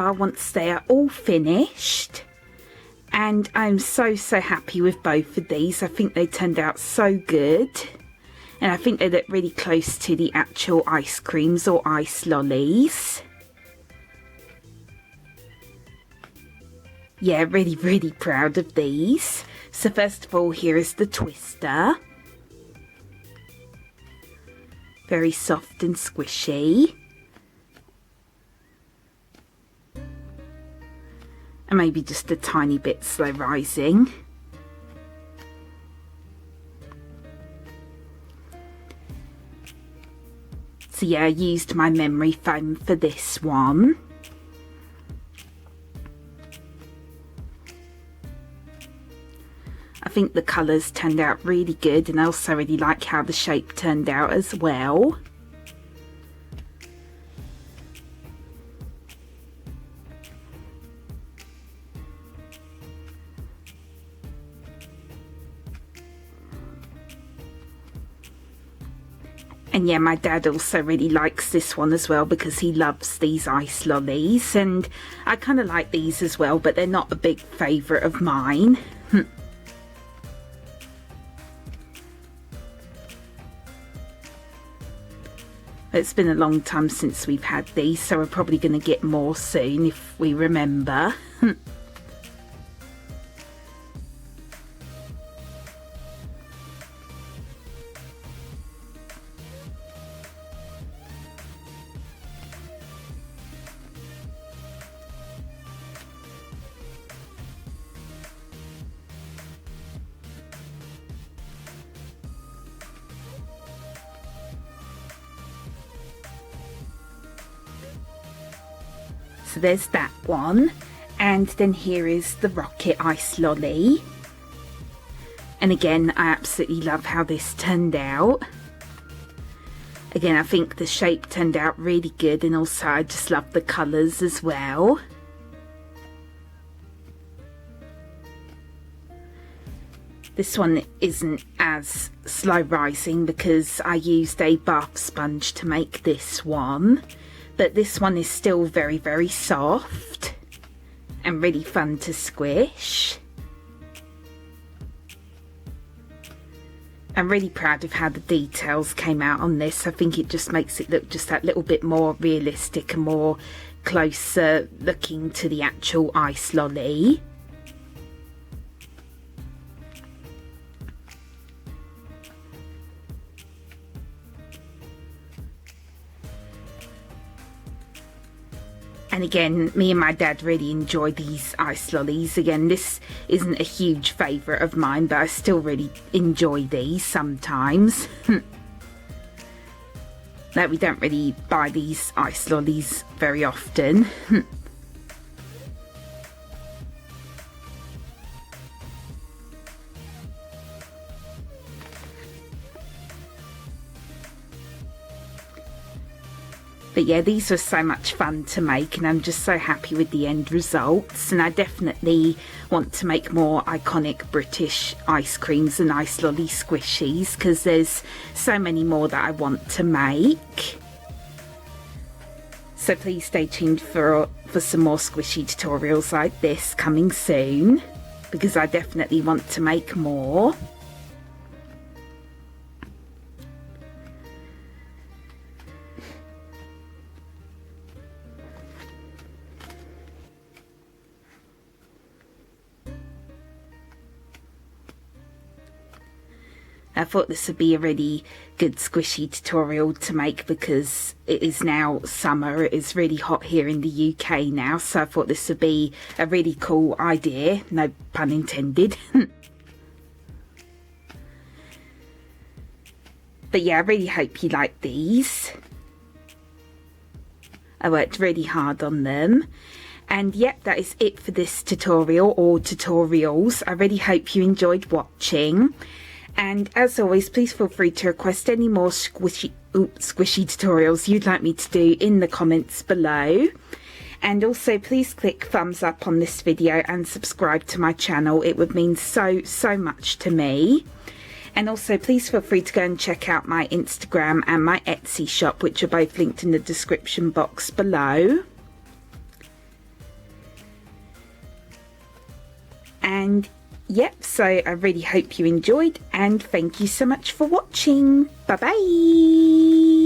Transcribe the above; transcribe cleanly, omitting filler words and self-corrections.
far once they are all finished. And I'm so happy with both of these. I think they turned out so good. And I think they look really close to the actual ice creams or ice lollies. Yeah, really proud of these. So first of all, here is the twister. Very soft and squishy. And maybe just a tiny bit slow rising. So yeah, I used my memory foam for this one. I think the colours turned out really good, and I also really like how the shape turned out as well. And yeah, my dad also really likes this one as well because he loves these ice lollies, and I kind of like these as well, but they're not a big favourite of mine. It's been a long time since we've had these, so we're probably going to get more soon if we remember. So there's that one, and then here is the rocket ice lolly. And again, I absolutely love how this turned out. Again, I think the shape turned out really good, and also I just love the colours as well. This one isn't as slow rising because I used a bath sponge to make this one. But this one is still very soft and really fun to squish. I'm really proud of how the details came out on this. I think it just makes it look just that little bit more realistic and more closer looking to the actual ice lolly. And again, me and my dad really enjoy these ice lollies. Again, this isn't a huge favourite of mine, but I still really enjoy these sometimes. Like, we don't really buy these ice lollies very often. But yeah, these were so much fun to make, and I'm just so happy with the end results. And I definitely want to make more iconic British ice creams and ice lolly squishies, because there's so many more that I want to make. So please stay tuned for some more squishy tutorials like this coming soon, because I definitely want to make more. I thought this would be a really good squishy tutorial to make because it is now summer. It is really hot here in the UK now, so I thought this would be a really cool idea, no pun intended. But yeah, I really hope you like these. I worked really hard on them. And yep, that is it for this tutorial or tutorials. I really hope you enjoyed watching. And as always, please feel free to request any more squishy tutorials you'd like me to do in the comments below. And also please click thumbs up on this video and subscribe to my channel. It would mean so much to me. And also please feel free to go and check out my Instagram and my Etsy shop, which are both linked in the description box below. And yep, so I really hope you enjoyed, and thank you so much for watching. Bye bye.